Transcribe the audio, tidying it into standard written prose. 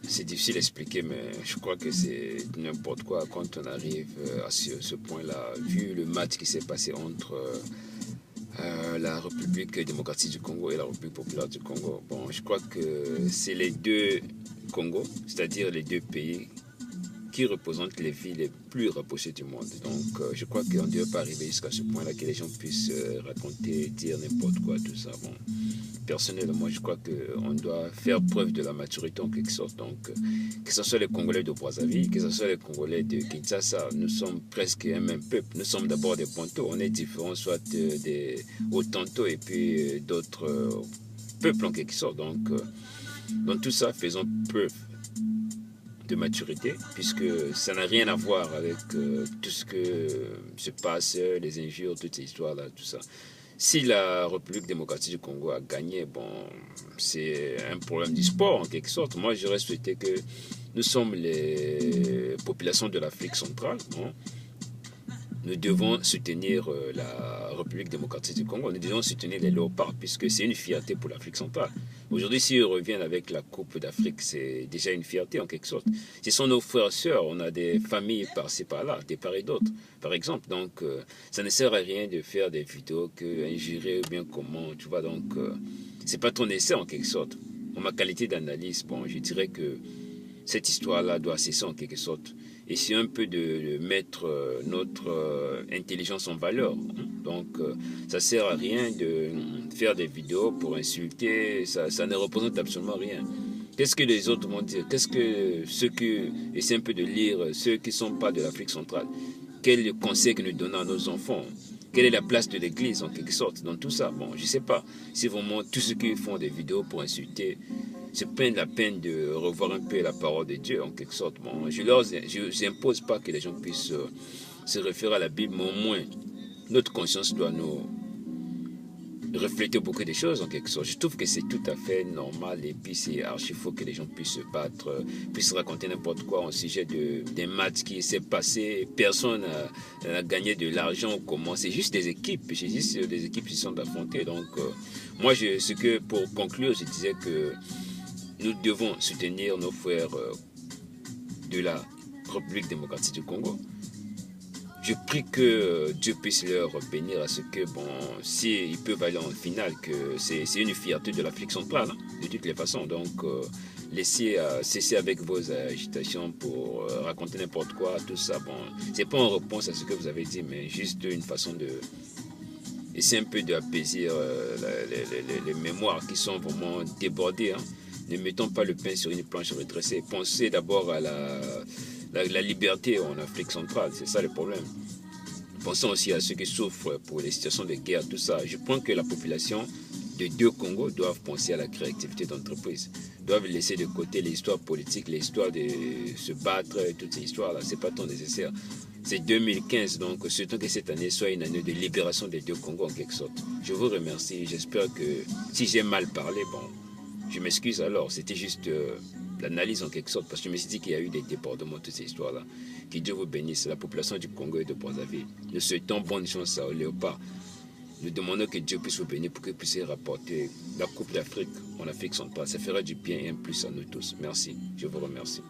c'est difficile à expliquer, mais je crois que c'est n'importe quoi quand on arrive à ce point-là. Vu le match qui s'est passé entre la République démocratique du Congo et la République populaire du Congo, bon, je crois que c'est les deux Congos, c'est-à-dire les deux pays qui représentent les villes les plus rapprochées du monde. Donc, je crois qu'on ne devrait pas arriver jusqu'à ce point-là que les gens puissent raconter, dire n'importe quoi, tout ça. Bon, personnellement, je crois qu'on doit faire preuve de la maturité en quelque sorte. Donc, que ce soit les Congolais de Brazzaville, que ce soit les Congolais de Kinshasa, nous sommes presque un même peuple. Nous sommes d'abord des Bantous. On est différents, soit des Hauts-Tantous et puis d'autres peuples en quelque sorte. Donc, dans tout ça, faisons preuve de maturité, puisque ça n'a rien à voir avec tout ce que se passe, les injures, toutes ces histoires-là, tout ça. Si la République démocratique du Congo a gagné, bon, c'est un problème du sport en quelque sorte. Moi, j'aurais souhaité que nous sommes les populations de l'Afrique centrale, bon, nous devons soutenir la République démocratique du Congo, nous devons soutenir les léopards, puisque c'est une fierté pour l'Afrique centrale. Aujourd'hui, s'ils reviennent avec la Coupe d'Afrique, c'est déjà une fierté en quelque sorte. Ce sont nos frères et sœurs, on a des familles par-ci par-là, des part et d'autres, par exemple. Donc, ça ne sert à rien de faire des vidéos que injurer ou bien comment, tu vois. Donc, c'est pas ton essai en quelque sorte. En ma qualité d'analyse, bon, je dirais que cette histoire-là doit cesser en quelque sorte. Essayer un peu de mettre notre intelligence en valeur. Donc, ça sert à rien de faire des vidéos pour insulter. Ça ne représente absolument rien. Qu'est-ce que les autres vont dire? Qu'est-ce que ceux qui essaient un peu de lire, ceux qui ne sont pas de l'Afrique centrale, quel conseil que nous donnons à nos enfants? Quelle est la place de l'Église en quelque sorte dans tout ça? Bon, je ne sais pas. Si vraiment tous ceux qui font des vidéos pour insulter se prennent la peine de revoir un peu la parole de Dieu en quelque sorte. Bon, je n'impose pas que les gens puissent se référer à la Bible, mais au moins notre conscience doit nous refléter beaucoup de choses en quelque sorte. Je trouve que c'est tout à fait normal et puis c'est archi faux que les gens puissent se battre, puissent raconter n'importe quoi au sujet des matchs qui s'est passé. Personne n'a gagné de l'argent ou comment. C'est juste des équipes. C'est juste des équipes qui sont affrontées. Donc, moi, pour conclure, je disais que nous devons soutenir nos frères de la République démocratique du Congo. Je prie que Dieu puisse leur bénir à ce que, bon, s'ils peuvent aller en finale, que c'est une fierté de l'Afrique centrale, hein, de toutes les façons. Donc, laissez cesser avec vos agitations pour raconter n'importe quoi, tout ça. Bon, c'est pas en réponse à ce que vous avez dit, mais juste une façon de essayer un peu d'apaiser les mémoires qui sont vraiment débordées. Hein. Ne mettons pas le pain sur une planche redressée. Pensez d'abord à la liberté en Afrique centrale. C'est ça le problème. Pensons aussi à ceux qui souffrent pour les situations de guerre, tout ça. Je pense que la population de deux Congos doivent penser à la créativité d'entreprise. Doivent laisser de côté l'histoire politique, l'histoire de se battre, toutes ces histoires-là. C'est pas tant nécessaire. C'est 2015, donc surtout que cette année soit une année de libération des deux Congos en quelque sorte. Je vous remercie. J'espère que si j'ai mal parlé, bon, je m'excuse alors, c'était juste l'analyse en quelque sorte, parce que je me suis dit qu'il y a eu des débordements, toutes ces histoires-là. Que Dieu vous bénisse, la population du Congo et de Brazzaville. Nous souhaitons bonne chance aux léopards. Nous demandons que Dieu puisse vous bénir pour que vous puissiez rapporter la Coupe d'Afrique en Afrique centrale. Ça fera du bien et un plus à nous tous. Merci, je vous remercie.